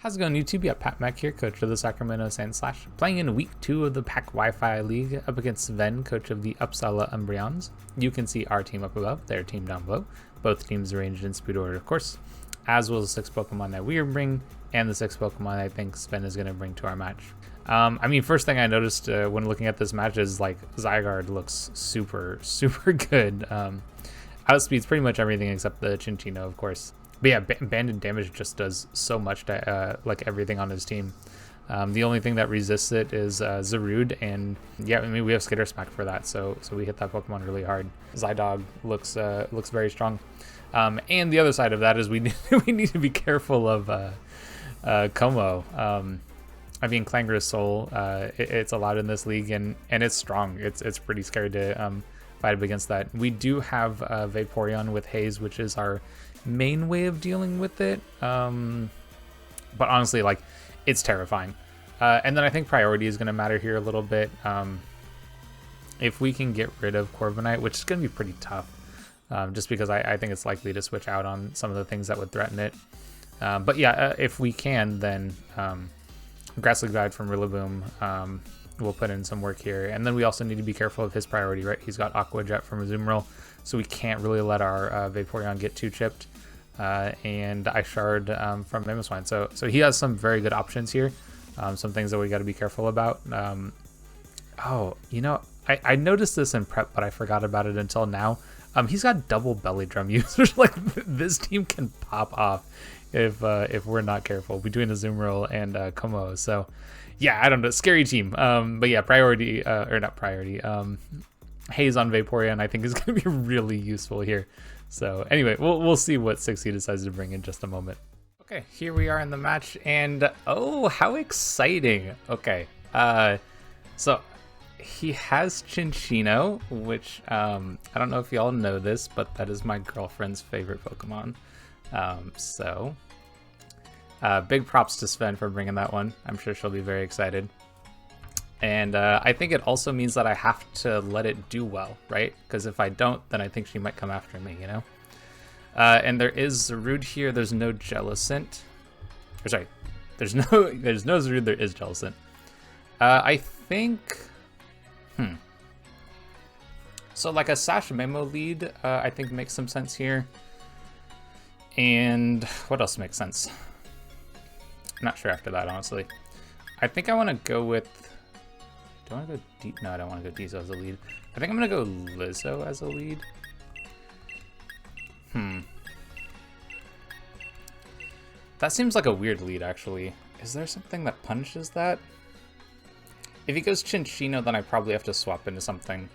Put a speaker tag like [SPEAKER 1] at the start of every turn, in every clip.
[SPEAKER 1] How's it going, YouTube? Yeah, Patmac here, coach of the Sacramento Sandslash, playing in week 2 of the PAC Wi-Fi League up against Sven, coach of the Uppsala Umbreons. You can see our team up above, their team down below. Both teams arranged in speed order, of course, as well as the 6 Pokemon that we are bringing, and the 6 Pokemon I think Sven is going to bring to our match. I mean, first thing I noticed when looking at this match is, like, Zygarde looks super good. Outspeeds pretty much everything except the Chinchino, of course. But yeah, banded damage just does so much to like everything on his team. The only thing that resists it is Zarude, and yeah, I mean we have Skitter Smack for that, so we hit that Pokemon really hard. Zydog looks very strong. And the other side of that is we need to be careful of Kommo-o. I mean, Clangorous Soul, it's allowed in this league, and it's strong. It's pretty scary to fight up against that. We do have Vaporeon with Haze, which is our main way of dealing with it, but honestly, like, it's terrifying. And then I think priority is going to matter here a little bit. If we can get rid of Corviknight, which is going to be pretty tough, just because I think it's likely to switch out on some of the things that would threaten it. But yeah, if we can, then Grass League Guide from Rillaboom, we'll put in some work here. And then we also need to be careful of his priority, right? He's got Aqua Jet from Azumarill, so we can't really let our Vaporeon get too chipped. And I shard from Mamoswine. So he has some very good options here. Some things that we got to be careful about. Oh, you know, I noticed this in prep, but I forgot about it until now. He's got double belly drum users. Like, this team can pop off if we're not careful between Azumarill and Kommo-o. So yeah, I don't know, scary team. But yeah, priority or not priority. Haze on Vaporeon I think is going to be really useful here. So anyway, we'll see what 6 he decides to bring in just a moment. Okay, here we are in the match, and oh, how exciting. Okay, so he has Chinchino, which I don't know if y'all know this, but that is my girlfriend's favorite Pokemon. So big props to Sven for bringing that one. I'm sure she'll be very excited. And I think it also means that I have to let it do well, right? Because if I don't, then I think she might come after me, you know? And there is Zarude here. There's no Jellicent. Or sorry, there's no Zarude. There is Jellicent. I think, so like a Sash Memo lead, I think makes some sense here. And what else makes sense? I'm not sure after that, honestly. I think I want to go with. Do I want to go deep? No, I don't want to go Diesel as a lead. I think I'm going to go Lizzo as a lead. That seems like a weird lead, actually. Is there something that punishes that? If he goes Chinchino, then I probably have to swap into something.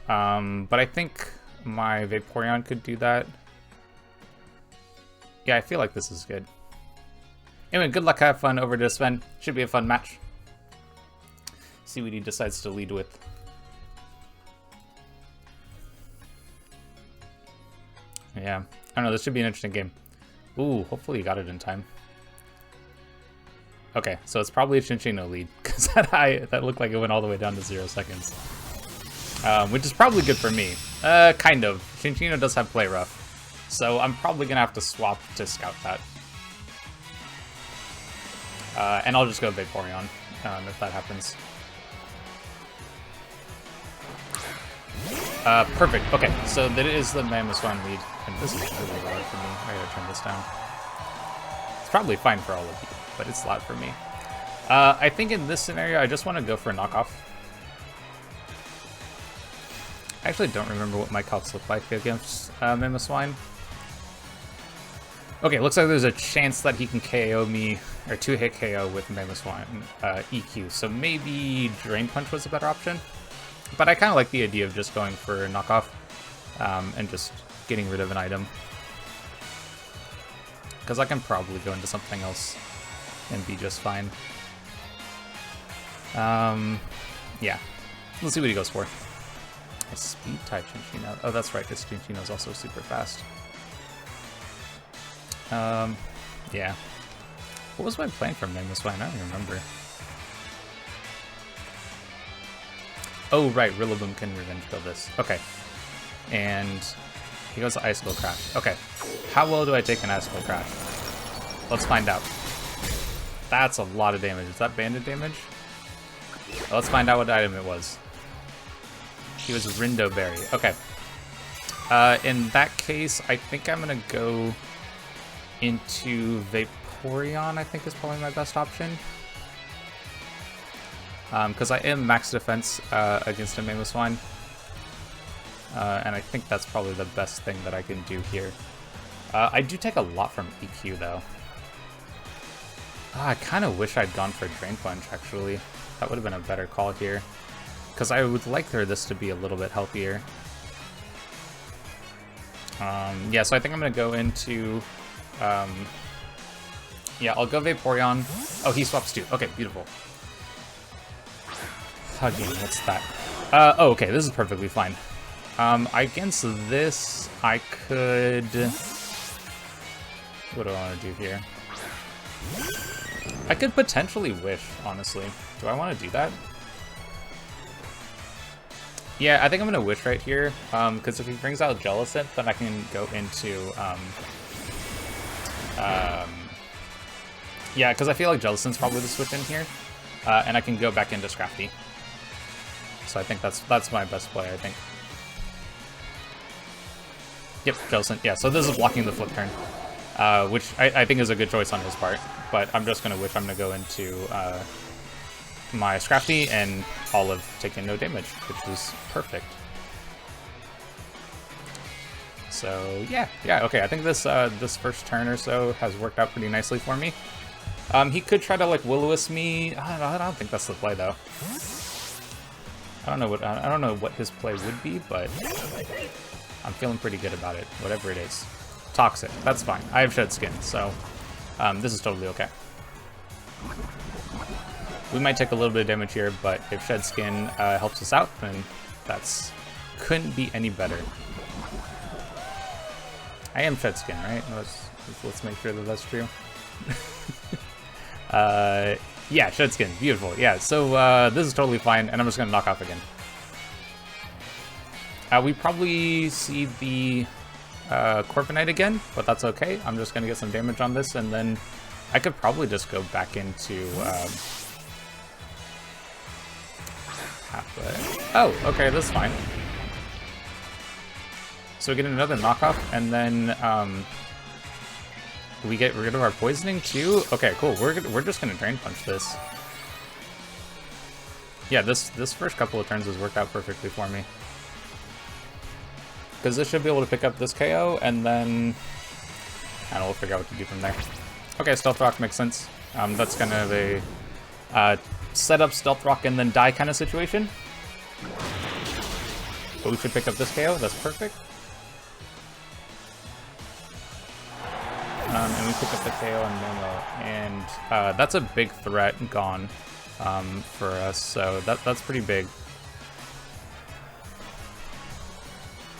[SPEAKER 1] But I think my Vaporeon could do that. Yeah, I feel like this is good. Anyway, good luck, have fun over to Sven. Should be a fun match. See what he decides to lead with. Yeah, I don't know, this should be an interesting game. Ooh, hopefully you got it in time. Okay, so it's probably a Chinchino lead, because that looked like it went all the way down to 0 seconds. Which is probably good for me. Kind of. Chinchino does have Play Rough, so I'm probably going to have to swap to scout that. And I'll just go Vaporeon, if that happens. Perfect. Okay, so that is the Mamoswine lead, and this is really loud for me. I gotta turn this down. It's probably fine for all of you, but it's loud for me. I think in this scenario, I just want to go for a knockoff. I actually don't remember what my calcs look like against Mamoswine. Okay, looks like there's a chance that he can KO me, or 2-hit KO with Mamoswine EQ, so maybe Drain Punch was a better option. But I kind of like the idea of just going for a knockoff and just getting rid of an item. Because I can probably go into something else and be just fine. Yeah. Let's see what he goes for. A speed type Chinchino. Oh, that's right, because Chinchino is also super fast. Yeah. What was my plan for Mamoswine? I don't remember. Oh, right, Rillaboom can revenge kill this. Okay. And he goes to Icicle Crash. Okay. How well do I take an Icicle Crash? Let's find out. That's a lot of damage. Is that bandit damage? Let's find out what item it was. He was Rindo Berry. Okay. In that case, I think I'm going to go into Vaporeon, I think is probably my best option. Because I am max defense against a Mamoswine. And I think that's probably the best thing that I can do here. I do take a lot from EQ, though. I kind of wish I'd gone for Drain Punch, actually. That would have been a better call here. Because I would like for this to be a little bit healthier. Yeah, so I think I'm going to go into... yeah, I'll go Vaporeon. Oh, he swaps too. Okay, beautiful. Hugging, what's that? Oh, okay, this is perfectly fine. Against this, I could... What do I want to do here? I could potentially Wish, honestly. Do I want to do that? Yeah, I think I'm going to Wish right here, because if he brings out Jellicent, then I can go into... yeah, because I feel like Jellicent's probably the switch in here, and I can go back into Scrafty. So I think that's my best play, I think. Yep, Jellicent. Yeah, so this is blocking the flip turn, which I think is a good choice on his part. But I'm just going to Wish. I'm going to go into my Scrafty, and Olive taking no damage, which is perfect. So yeah, okay. I think this this first turn or so has worked out pretty nicely for me. He could try to like Will-O-Wisp me. I don't think that's the play though. I don't know what his play would be, but I'm feeling pretty good about it. Whatever it is, Toxic. That's fine. I have Shed Skin, so this is totally okay. We might take a little bit of damage here, but if Shed Skin helps us out, then that's couldn't be any better. I am Shed Skin, right? Let's make sure that that's true. Yeah, Shed Skin, beautiful. Yeah, so this is totally fine, and I'm just gonna knock off again. We probably see the Corviknight again, but that's okay. I'm just gonna get some damage on this, and then I could probably just go back into halfway. Oh, okay, that's fine. So we get another knockoff, and then we get rid of our poisoning too. Okay, cool. We're just gonna Drain Punch this. Yeah, this first couple of turns has worked out perfectly for me. Because this should be able to pick up this KO, and then and we'll figure out what to do from there. Okay, Stealth Rock makes sense. That's kind of a set up Stealth Rock and then die kind of situation. But we should pick up this KO. That's perfect. And we pick up the KO on Momo, and that's a big threat gone for us. So that's pretty big.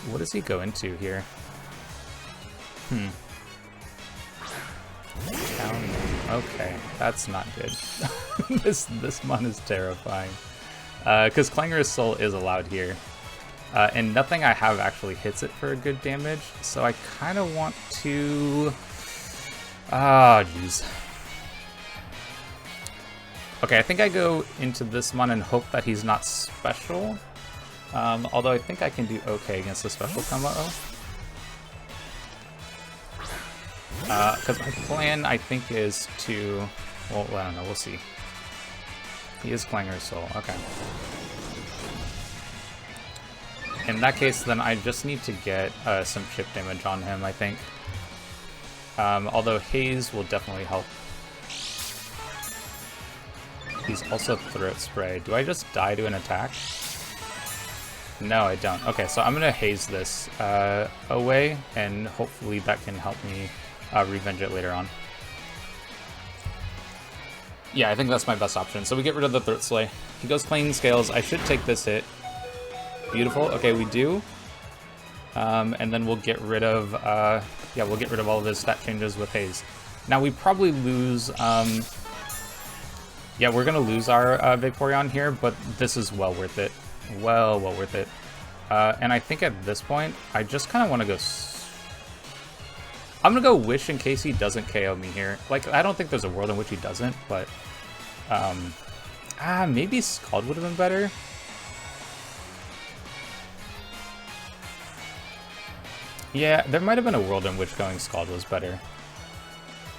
[SPEAKER 1] What does he go into here? Okay, that's not good. this mon is terrifying. Because Clangorous Soul is allowed here. And nothing I have actually hits it for a good damage, so I kind of want to... Ah, jeez. Okay, I think I go into this mon and hope that he's not special. Although I think I can do okay against the special Kommo-o. Because my plan, I think, is to... Well, I don't know, we'll see. He is Clangorous Soul, okay. In that case, then I just need to get some chip damage on him, I think. Although Haze will definitely help. He's also Throat Spray. Do I just die to an attack? No, I don't. Okay, so I'm going to Haze this away, and hopefully that can help me revenge it later on. Yeah, I think that's my best option. So we get rid of the Throat Slay. He goes Clanging Scales. I should take this hit. Beautiful. Okay, we do. And then we'll get rid of, yeah, we'll get rid of all of his stat changes with Haze. Now we probably lose, yeah, we're gonna lose our Vaporeon here, but this is well worth it. Well worth it. And I think at this point, I just kind of want to go... I'm gonna go Wish in case he doesn't KO me here. Like, I don't think there's a world in which he doesn't, but... maybe Scald would have been better. Yeah, there might have been a world in which going Scald was better.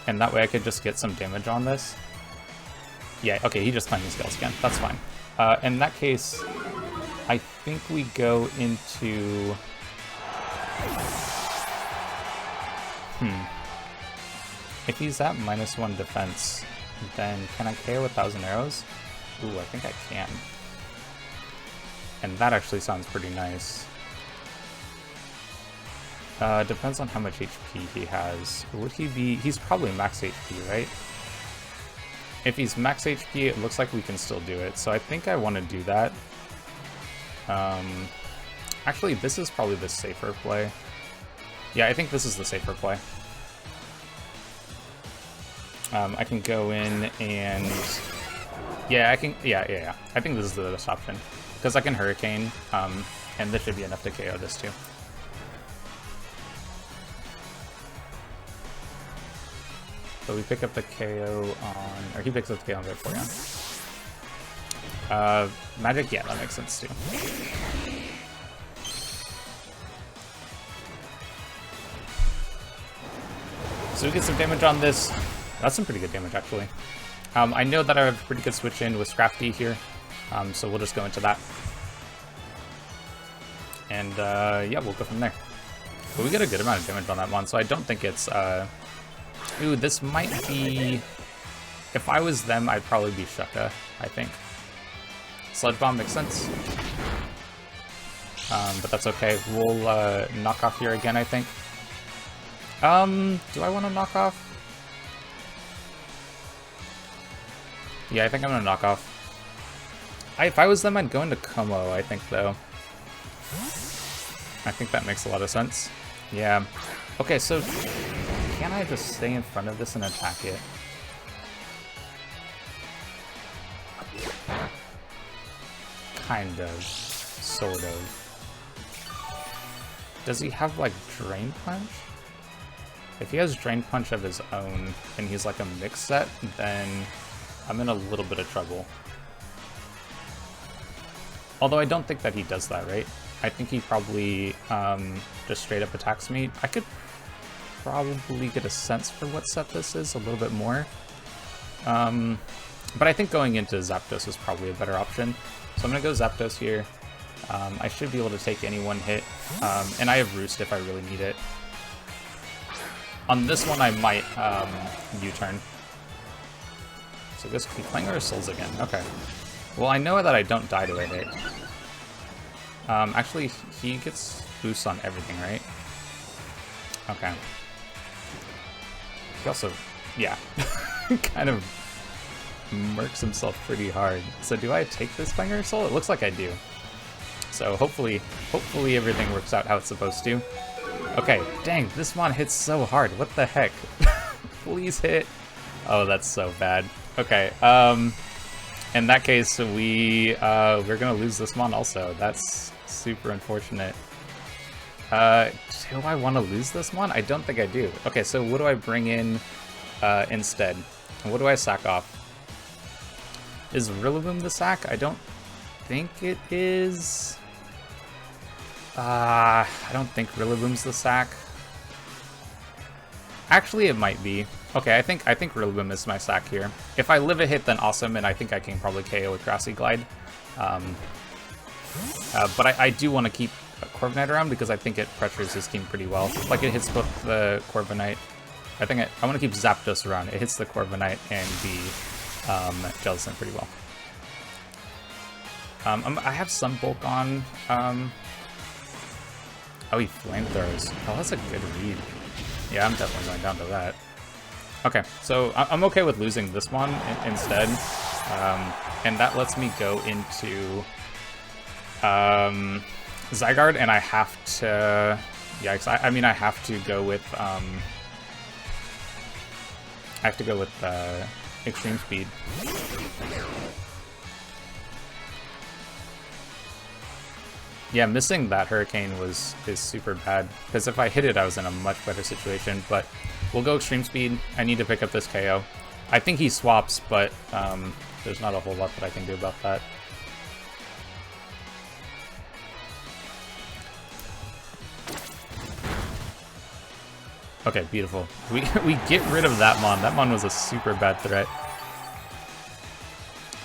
[SPEAKER 1] And that way I could just get some damage on this. Yeah, okay, he just claimed scales again. That's fine. In that case, I think we go into... If he's at -1 defense, then can I KO 1,000 arrows? Ooh, I think I can. And that actually sounds pretty nice. Depends on how much HP he has. Would he be... He's probably max HP, right? If he's max HP, it looks like we can still do it. So I think I want to do that. Actually, this is probably the safer play. Yeah, I think this is the safer play. I can go in and... Yeah, I can... Yeah. I think this is the best option. Because I can Hurricane, and this should be enough to KO this too. So we pick up the KO on... Or he picks up the KO on Vaporeon. Magic? Yeah, that makes sense too. So we get some damage on this. That's some pretty good damage, actually. I know that I have a pretty good switch in with Scrafty here, so we'll just go into that. And yeah, we'll go from there. But we get a good amount of damage on that one, so I don't think it's... Ooh, this might be... If I was them, I'd probably be Shucka, I think. Sludge Bomb makes sense. But that's okay. We'll knock off here again, I think. Do I want to knock off? Yeah, I think I'm going to knock off. If I was them, I'd go into Kommo-o, I think, though. I think that makes a lot of sense. Yeah. Okay, so can I just stay in front of this and attack it? Kind of. Sort of. Does he have, like, Drain Punch? If he has Drain Punch of his own, and he's like a mix set, then I'm in a little bit of trouble. Although I don't think that he does that, right? I think he probably just straight up attacks me. I could probably get a sense for what set this is a little bit more. But I think going into Zapdos is probably a better option. So I'm going to go Zapdos here. I should be able to take any one hit. And I have Roost if I really need it. On this one, I might U-turn. So I guess keep playing our Souls again. Okay. Well, I know that I don't die to a hit. Actually, he gets boosts on everything, right? Okay. He also, yeah, kind of murks himself pretty hard. So do I take this Clanger Soul? It looks like I do. So hopefully everything works out how it's supposed to. Okay, dang, this mon hits so hard. What the heck? Please hit. Oh, that's so bad. Okay, in that case, we're gonna lose this mon also. That's super unfortunate. Do I want to lose this one? I don't think I do. Okay, so what do I bring in instead? What do I sack off? Is Rillaboom the sack? I don't think it is. I don't think Rillaboom's the sack. Actually, it might be. Okay, I think Rillaboom is my sack here. If I live a hit, then awesome, and I think I can probably KO with Grassy Glide. But I do want to keep Corviknight around because I think it pressures his team pretty well. Like, it hits both the Corviknight. I think I want to keep Zapdos around. It hits the Corviknight and the Jellicent pretty well. I have some bulk on. Oh, he flamethrowers. Oh, that's a good read. Yeah, I'm definitely going down to that. Okay, so I'm okay with losing this one instead. And that lets me go into Zygarde, and I have to... Yikes, I mean, I have to go with... Extreme Speed. Yeah, missing that Hurricane is super bad, because if I hit it, I was in a much better situation, but we'll go Extreme Speed. I need to pick up this KO. I think he swaps, but there's not a whole lot that I can do about that. Okay, beautiful. We get rid of that Mon. That Mon was a super bad threat.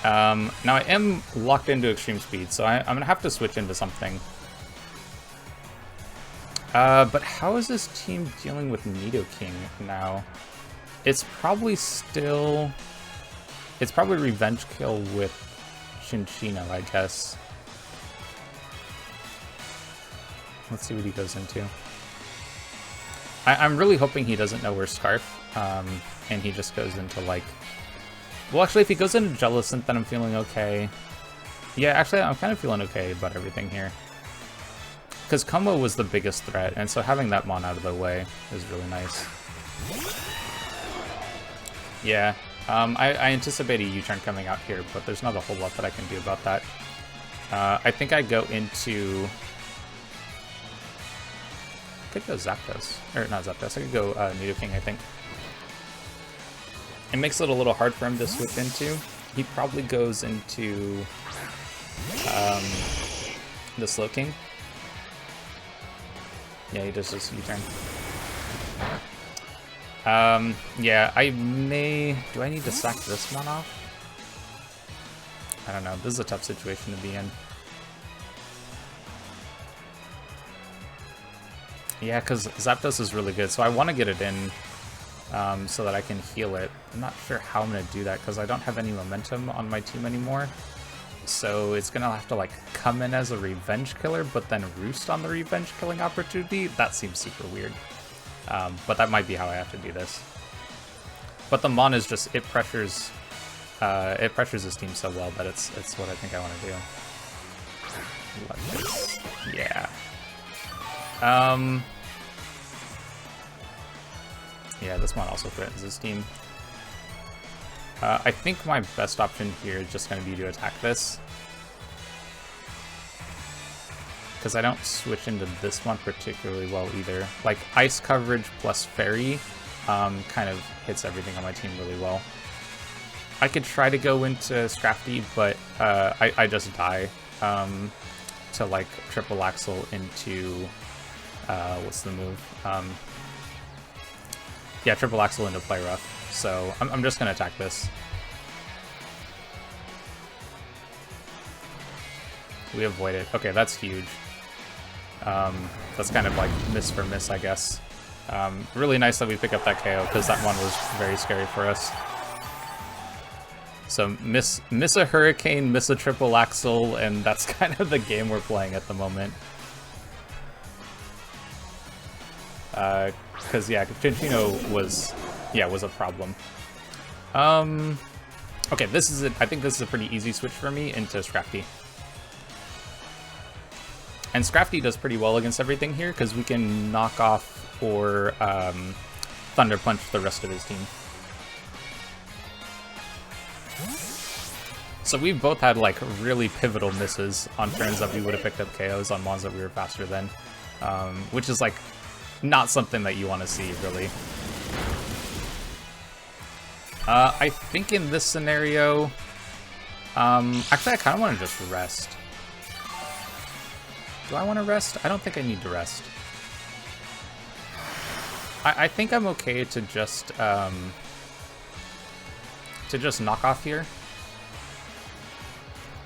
[SPEAKER 1] Now I am locked into Extreme Speed, so I'm gonna have to switch into something. But how is this team dealing with Nidoking now? It's probably Revenge Kill with Chinchino, I guess. Let's see what he goes into. I'm really hoping he doesn't know we're Scarf, and he just goes into, like... Well, actually, if he goes into Jellicent, then I'm feeling okay. Yeah, actually, I'm kind of feeling okay about everything here. Because Kommo-o was the biggest threat, and so having that Mon out of the way is really nice. Yeah, I anticipate a U-turn coming out here, but there's not a whole lot that I can do about that. I think I go into... I could go Zapdos. Or not Zapdos, I could go Nidoking, I think. It makes it a little hard for him to switch into. He probably goes into the Slowking. Yeah, he does this U-turn. Yeah, I may... Do I need to sack this one off? I don't know. This is a tough situation to be in. Yeah, because Zapdos is really good, so I want to get it in so that I can heal it. I'm not sure how I'm going to do that, because I don't have any momentum on my team anymore. So it's going to have to, like, come in as a revenge killer, but then roost on the revenge killing opportunity. That seems super weird. But that might be how I have to do this. But the Mon is just, it pressures his team so well that it's what I think I want to do. Like this. Yeah. Yeah, this one also threatens his team. I think my best option here is just going to be to attack this. Because I don't switch into this one particularly well either. Like, Ice coverage plus Fairy kind of hits everything on my team really well. I could try to go into Scrafty, but I just die to, like, Triple Axle into... what's the move? Yeah, Triple Axle into Play Rough. So I'm just gonna attack this. We avoid it. Okay, that's huge. That's kind of like miss for miss, I guess. Really nice that we pick up that KO, because that one was very scary for us. So miss a Hurricane, miss a Triple Axle, and that's kind of the game we're playing at the moment. Because yeah, Chinchino was a problem. Okay, this is it. I think this is a pretty easy switch for me into Scrafty. And Scrafty does pretty well against everything here, because we can knock off or Thunder Punch the rest of his team. So we've both had, like, really pivotal misses on turns that we would have picked up KOs on mons that we were faster than, which is, like, not something that you want to see, really. I think in this scenario, actually I kind of want to just rest. Do I want to rest? I don't think I need to rest. I think I'm okay to just knock off here.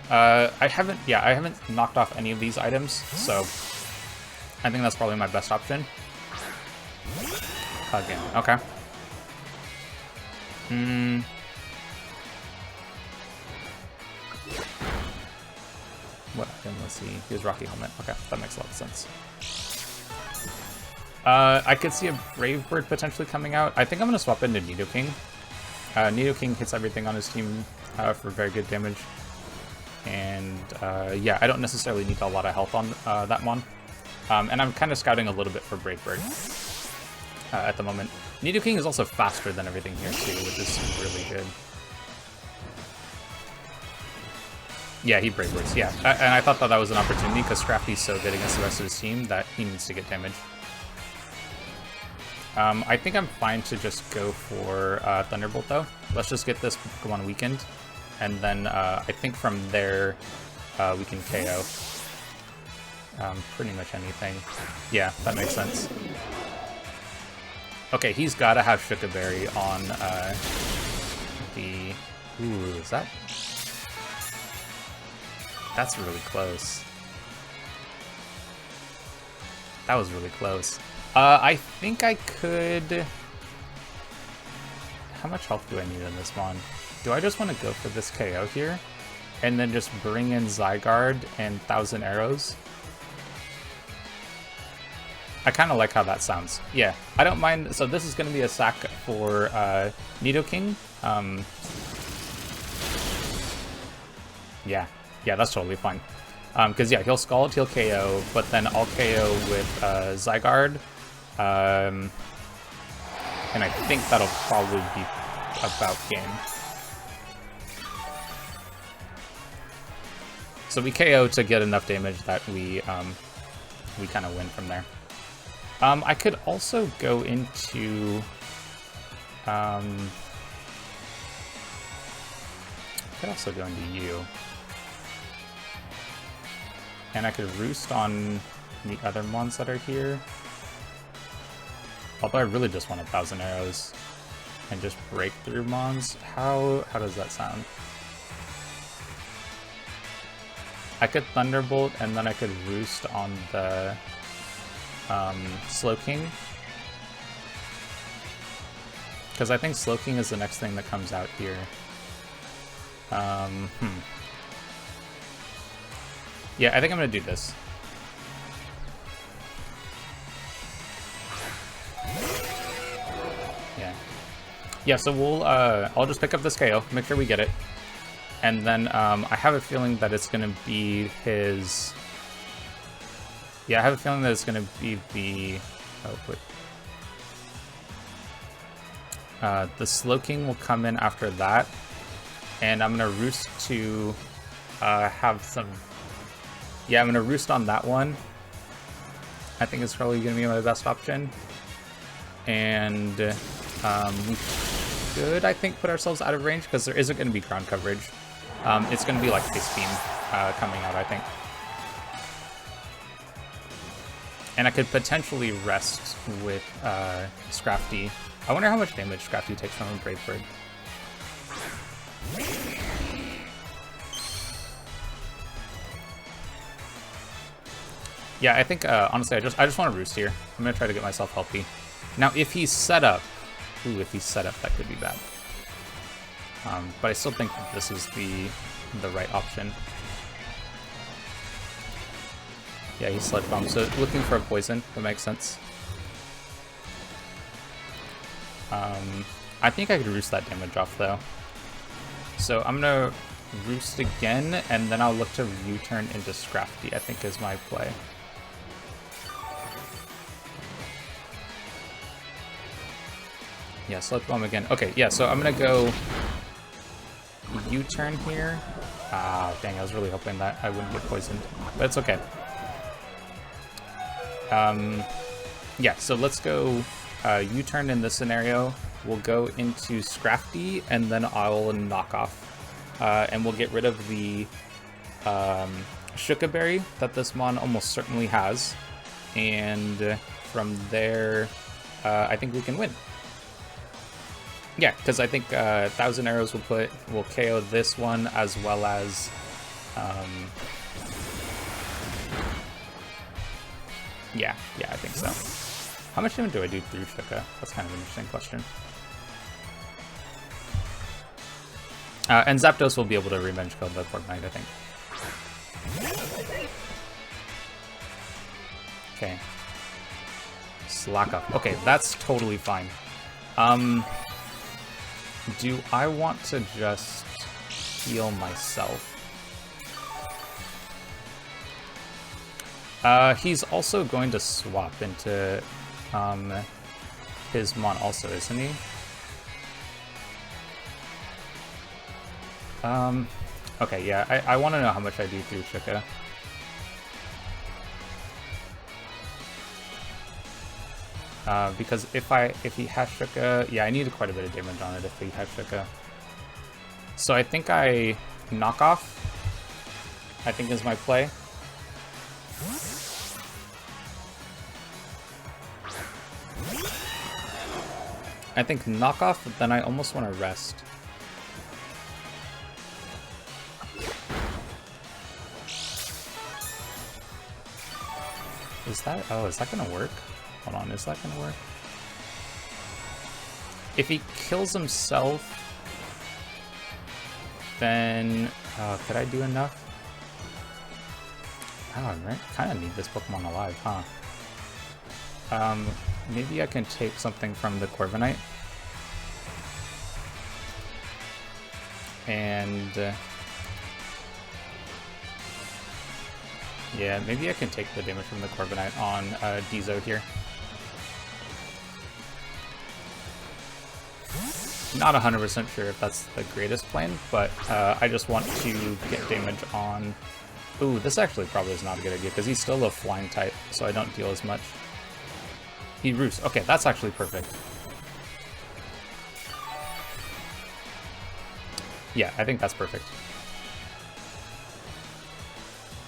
[SPEAKER 1] I haven't knocked off any of these items, so I think that's probably my best option. Again, okay. What item was he? He was Rocky Helmet. Okay, that makes a lot of sense. I could see a Brave Bird potentially coming out. I think I'm going to swap into Nidoking. Nidoking hits everything on his team for very good damage. And yeah, I don't necessarily need a lot of health on that one. And I'm kind of scouting a little bit for Brave Bird at the moment. Nidoking is also faster than everything here too, which is really good. Yeah, he Brave Birds, yeah. And I thought that was an opportunity because Scrafty's so good against the rest of his team that he needs to get damage. I think I'm fine to just go for Thunderbolt, though. Let's just get this Pokemon weakened. And then I think from there we can KO pretty much anything. Yeah, that makes sense. Okay, he's got to have Shuka Berry on the... Ooh, is that... That's really close. That was really close. I think I could... How much health do I need in this one? Do I just want to go for this KO here? And then just bring in Zygarde and 1,000 Arrows? I kind of like how that sounds. Yeah, I don't mind. So this is going to be a sack for Nidoking. Yeah, that's totally fine. Because, yeah, he'll Scald, he'll KO, but then I'll KO with Zygarde. And I think that'll probably be about game. So we KO to get enough damage that we kind of win from there. I could also go into... I could also go into you. And I could Roost on the other mons that are here. Although I really just want 1,000 Arrows. And just break through mons. How does that sound? I could Thunderbolt and then I could Roost on the Slowking. Because I think Slowking is the next thing that comes out here. Yeah, I think I'm going to do this. Yeah, so we'll, I'll just pick up this KO, make sure we get it. And then I have a feeling that it's going to be his... Yeah, I have a feeling that it's going to be the... Oh, wait. The Slowking will come in after that. And I'm going to Roost to have some... Yeah, I'm going to Roost on that one. I think it's probably going to be my best option. And we should, I think, put ourselves out of range because there isn't going to be ground coverage. It's going to be like Ice Beam coming out, I think. And I could potentially rest with Scrafty. I wonder how much damage Scrafty takes from a Brave Bird. Yeah, I think, honestly, I just want to Roost here. I'm going to try to get myself healthy. Now, if he's set up... Ooh, if he's set up, that could be bad. But I still think that this is the right option. Yeah, he's Sludge Bomb, so looking for a poison, that makes sense. I think I could Roost that damage off, though. So I'm gonna Roost again, and then I'll look to U-turn into Scrafty, I think is my play. Yeah, Sludge Bomb again. Okay, yeah, so I'm gonna go U-turn here. Ah, dang, I was really hoping that I wouldn't get poisoned, but it's okay. Yeah, so let's go U-turn in this scenario. We'll go into Scrafty, and then I'll knock off. And we'll get rid of the Shuka Berry that this mon almost certainly has. And from there, I think we can win. Yeah, because I think 1,000 Arrows will KO this one as well as yeah, I think so. How much damage do I do through Shuka? That's kind of an interesting question. And Zapdos will be able to revenge kill the Fortnite, I think. Okay. Slack up. Okay, that's totally fine. Do I want to just heal myself? He's also going to swap into his mon also, isn't he? Okay, yeah, I want to know how much I do through Shuka. Because if he has Shuka, yeah, I need quite a bit of damage on it if he has Shuka. So I think I knock off, I think is my play. I think knock off, but then I almost want to rest. Is that, oh, is that gonna work? Hold on, is that gonna work? If he kills himself, then, could I do enough? Oh, I kind of need this Pokemon alive, huh? Maybe I can take something from the Corviknight. And, yeah, maybe I can take the damage from the Corviknight on Dizo here. Not 100% sure if that's the greatest plan, but I just want to get damage on... Ooh, this actually probably is not a good idea, because he's still a flying type, so I don't deal as much. He roosts. Okay, that's actually perfect. Yeah, I think that's perfect.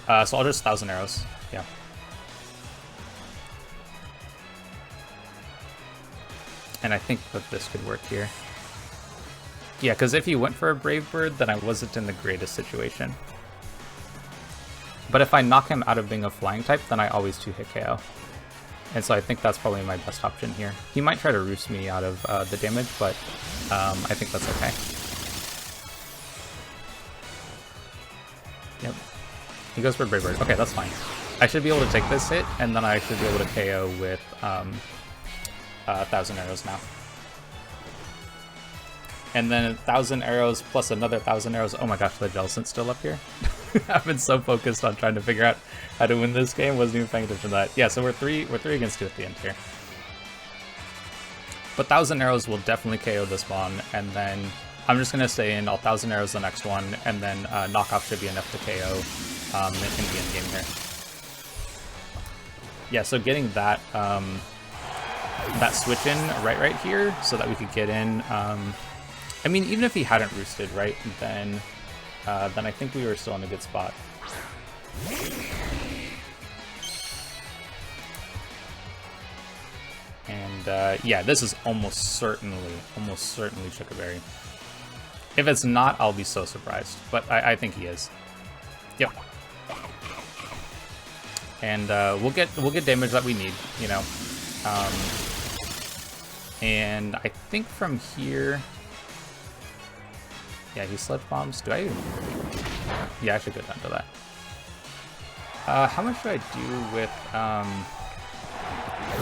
[SPEAKER 1] So I'll just 1,000 arrows. Yeah. And I think that this could work here. Yeah, because if he went for a Brave Bird, then I wasn't in the greatest situation. But if I knock him out of being a flying type, then I always 2-hit KO. And so I think that's probably my best option here. He might try to roost me out of the damage, but I think that's okay. Yep. He goes for Brave Bird. Okay, that's fine. I should be able to take this hit, and then I should be able to KO with 1,000 arrows now. And then 1,000 arrows plus another 1,000 arrows. Oh my gosh, the Jellicent's still up here. I've been so focused on trying to figure out how to win this game, wasn't even paying attention to that. Yeah, so we're three against 2 at the end here. But 1,000 arrows will definitely KO this one, and then I'm just gonna stay in. I'll 1,000 arrows the next one, and then knockoff should be enough to KO in the end game here. Yeah, so getting that that switch in right here, so that we could get in. I mean, even if he hadn't roosted, right, then I think we were still in a good spot. And yeah, this is almost certainly Chickaberry. If it's not, I'll be so surprised, but I think he is. Yep. And we'll get damage that we need, you know. And I think from here, yeah, he Sludge Bombs. Do I even... Yeah, I should go down to that. How much do I do with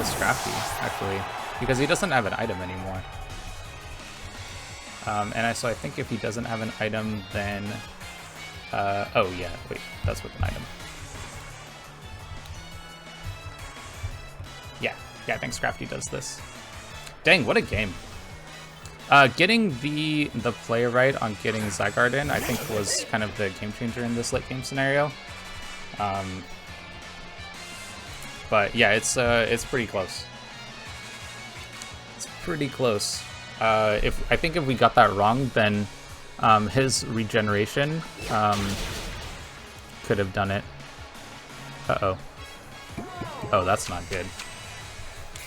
[SPEAKER 1] Scrafty, actually? Because he doesn't have an item anymore. So I think if he doesn't have an item, then... oh, yeah, wait, that's with an item. Yeah, I think Scrafty does this. Dang, what a game. Getting the play right on getting Zygarde in, I think, was kind of the game changer in this late game scenario. But yeah, it's pretty close. It's pretty close. I think if we got that wrong, then his regeneration could have done it. Uh-oh. Oh, that's not good.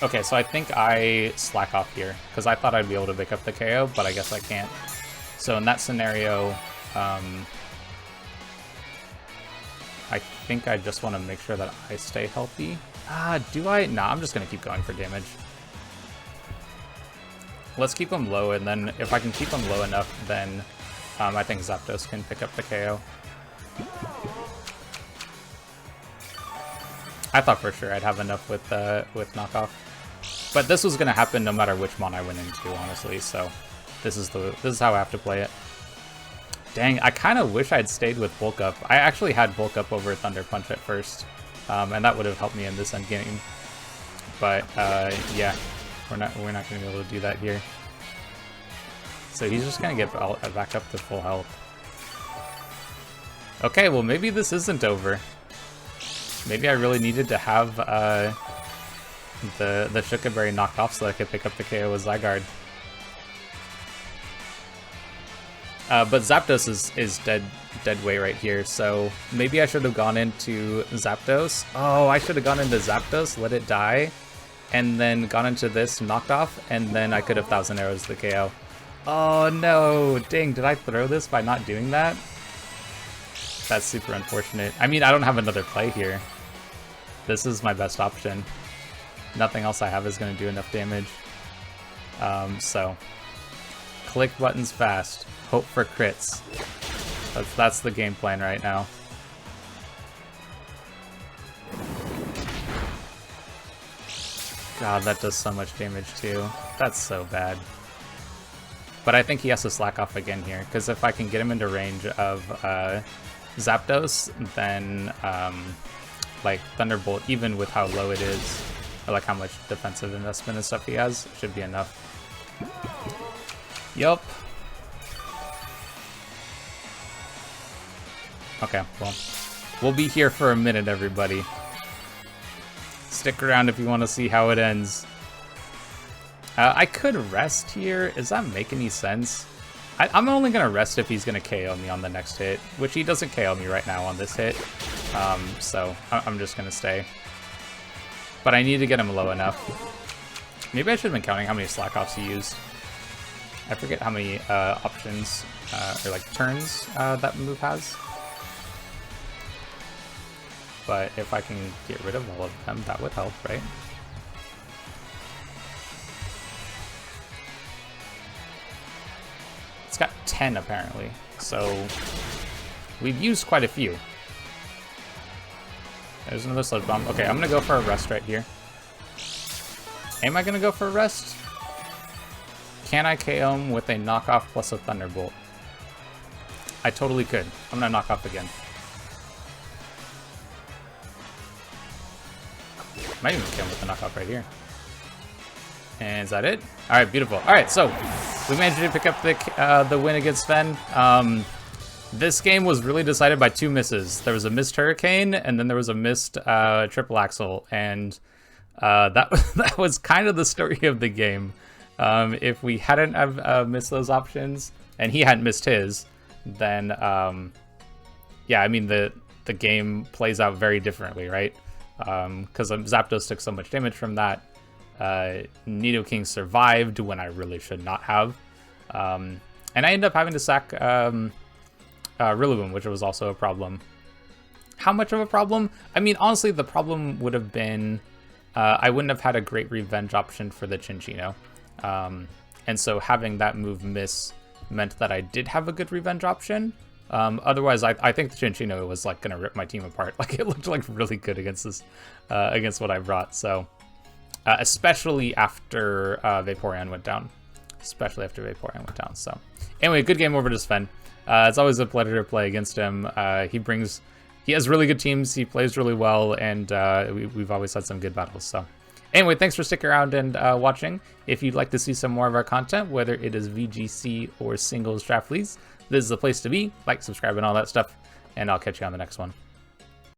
[SPEAKER 1] Okay, so I think I slack off here, because I thought I'd be able to pick up the KO, but I guess I can't. So in that scenario, I think I just want to make sure that I stay healthy. Do I? Nah, I'm just going to keep going for damage. Let's keep him low, and then if I can keep him low enough, then I think Zapdos can pick up the KO. I thought for sure I'd have enough with knockoff. But this was gonna happen no matter which mon I went into, honestly, so this is how I have to play it. Dang, I kinda wish I'd stayed with Bulk Up. I actually had Bulk Up over Thunder Punch at first, and that would have helped me in this endgame. But yeah, we're not gonna be able to do that here. So he's just gonna get back up to full health. Okay, well maybe this isn't over. Maybe I really needed to have the Shukaberry knocked off so I could pick up the KO with Zygarde. But Zapdos is dead weight right here, so maybe I should have gone into Zapdos. Oh, I should have gone into Zapdos, let it die, and then gone into this knocked off, and then I could have Thousand Arrows the KO. Oh no, dang, did I throw this by not doing that? That's super unfortunate. I mean, I don't have another play here. This is my best option. Nothing else I have is going to do enough damage. So, click buttons fast. Hope for crits. That's the game plan right now. God, that does so much damage too. That's so bad. But I think he has to slack off again here, because if I can get him into range of Zapdos, then like Thunderbolt, even with how low it is, or like how much defensive investment and stuff he has, should be enough. Yup. Okay, well, we'll be here for a minute, everybody. Stick around if you want to see how it ends. I could rest here. Does that make any sense? I'm only going to rest if he's going to KO me on the next hit, which he doesn't KO me right now on this hit. So I'm just going to stay. But I need to get him low enough. Maybe I should have been counting how many slack offs he used. I forget how many options, or like turns that move has. But if I can get rid of all of them, that would help, right? It's got 10 apparently, so we've used quite a few. There's another Sludge Bomb. Okay, I'm gonna go for a rest right here. Am I gonna go for a rest? Can I KO him with a knockoff plus a Thunderbolt? I totally could. I'm gonna knock off again. Might even kill him with a knockoff right here. And is that it? All right, beautiful. All right, so we managed to pick up the win against Sven. This game was really decided by two misses. There was a missed Hurricane, and then there was a missed Triple Axle, and that was kind of the story of the game. If we hadn't have missed those options, and he hadn't missed his, then yeah, I mean the game plays out very differently, right? Because Zapdos took so much damage from that. Nidoking survived when I really should not have. And I ended up having to sack Rillaboom, which was also a problem. How much of a problem? I mean, honestly, the problem would have been I wouldn't have had a great revenge option for the Chinchino. And so having that move miss meant that I did have a good revenge option. Otherwise, I think the Chinchino was like gonna rip my team apart. Like it looked like really good against this, against what I brought. So, especially after Vaporeon went down. Especially after Vaporeon went down. So, anyway, good game over to Sven. It's always a pleasure to play against him. He has really good teams. He plays really well, and we've always had some good battles. So, anyway, thanks for sticking around and watching. If you'd like to see some more of our content, whether it is VGC or singles draft leagues, this is the place to be. Like, subscribe, and all that stuff, and I'll catch you on the next one.